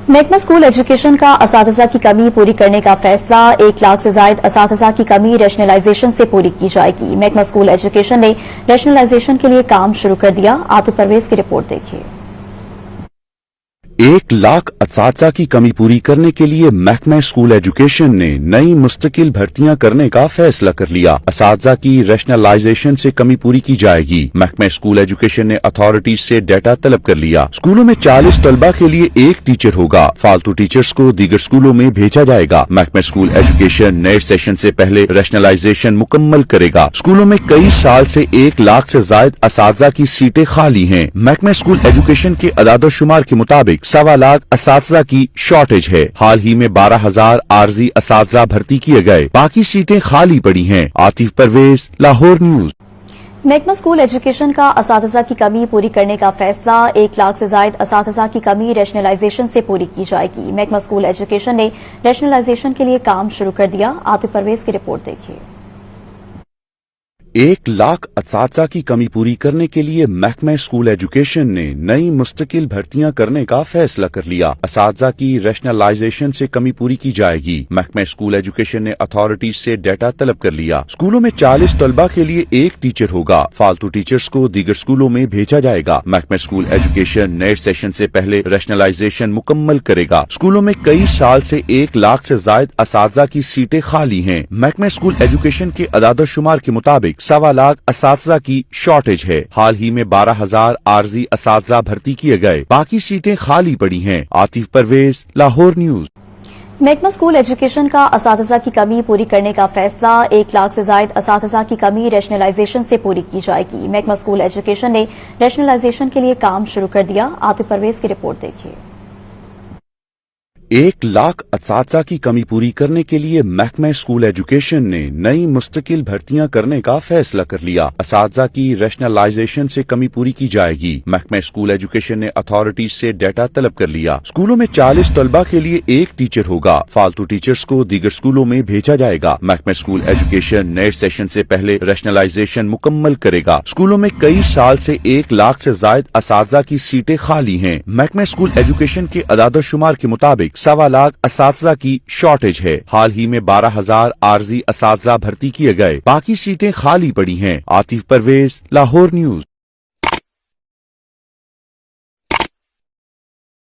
महकमा school education का असातिज़ा की कमी पूरी करने का फैसला 1 लाख से जायद असातिज़ा की कमी रैशनलाइजेशन से पूरी की जाएगी। महकमा स्कूल एजुकेशन ने रैशनलाइजेशन के लिए काम शुरू कर दिया। आतिफ परवेज की रिपोर्ट देखिए। 1 लाख असातिज़ा की कमी पूरी करने के लिए महकमा स्कूल एजुकेशन ने नई मुस्तकिल भर्तियां करने का फैसला कर लिया। असातिज़ा की रैशनलाइजेशन से कमी पूरी की जाएगी। महकमा स्कूल एजुकेशन ने अथॉरिटीज से डाटा तलब कर लिया। स्कूलों में 40 तलबा के लिए 1 टीचर होगा। फालतू टीचर्स को दीगर स्कूलों में भेजा जाएगा। महकमा स्कूल एजुकेशन नए सेशन से पहले रैशनलाइजेशन मुकम्मल करेगा। स्कूलों में कई साल से 1 लाख से जायद असातिज़ा की सीटें खाली हैं। महकमा स्कूल एजुकेशन के अदाद-ओ-शुमार के मुताबिक 1.25 लाख असातिज़ा की शॉर्टेज है। हाल ही में 12,000 आर्जी असातिज़ा भर्ती किए गए, बाकी सीटें खाली पड़ी हैं। आतिफ परवेज, लाहौर न्यूज। महकमा स्कूल एजुकेशन का असातिज़ा की कमी पूरी करने का फैसला 1 लाख से जायद असातिज़ा की कमी रैशनलाइजेशन से पूरी की जाएगी। महकमा स्कूल एजुकेशन ने रैशनलाइजेशन के लिए काम शुरू कर दिया। आतिफ परवेज की रिपोर्ट देखिए। 1 लाख असातिज़ा की कमी पूरी करने के लिए महकमा स्कूल एजुकेशन ने नई मुस्तकिल भर्तियां करने का फैसला कर लिया। असातिज़ा की रैशनलाइजेशन से कमी पूरी की जाएगी। महकमा स्कूल एजुकेशन ने अथॉरिटीज से डाटा तलब कर लिया। स्कूलों में 40 तलबा के लिए 1 टीचर होगा। फालतू टीचर्स को दीगर स्कूलों में भेजा जाएगा। महकमा स्कूल एजुकेशन नए सेशन से पहले रैशनलाइजेशन मुकम्मल करेगा। स्कूलों में कई साल से 1 लाख से जायद असातिज़ा की सीटें खाली हैं। महकमा स्कूल एजुकेशन के अदाद-ओ-शुमार के मुताबिक 1.25 लाख असातिज़ा की शॉर्टेज है। हाल ही में 12,000 आर्जी असातिज़ा भर्ती किए गए, बाकी सीटें खाली पड़ी हैं। आतिफ परवेज, लाहौर न्यूज। महकमा स्कूल एजुकेशन का असातिज़ा की कमी पूरी करने का फैसला 1 लाख से जायद असातिज़ा की कमी रैशनलाइजेशन से पूरी की जाएगी। महकमा स्कूल एजुकेशन ने रैशनलाइजेशन के लिए काम शुरू कर दिया। आतिफ परवेज की रिपोर्ट देखिए। 1 लाख असातिज़ा की कमी पूरी करने के लिए महकमा स्कूल एजुकेशन ने नई मुस्तकिल भर्तियां करने का फैसला कर लिया। असातिज़ा की रैशनलाइजेशन से कमी पूरी की जाएगी। महकमा स्कूल एजुकेशन ने अथॉरिटीज से डाटा तलब कर लिया। स्कूलों में 40 तलबा के लिए 1 टीचर होगा। फालतू टीचर्स को दीगर स्कूलों में भेजा जाएगा। महकमा स्कूल एजुकेशन नए सेशन से पहले रैशनलाइजेशन मुकम्मल करेगा। स्कूलों में कई साल से 1 लाख से जायद असातिज़ा की सीटें खाली हैं। महकमा स्कूल एजुकेशन के अदाद-ओ-शुमार के मुताबिक 1.25 लाख असातिज़ा की शॉर्टेज है। हाल ही में 12,000 आर्जी असातिज़ा भर्ती किए गए, बाकी सीटें खाली पड़ी हैं। आतिफ परवेज, लाहौर न्यूज।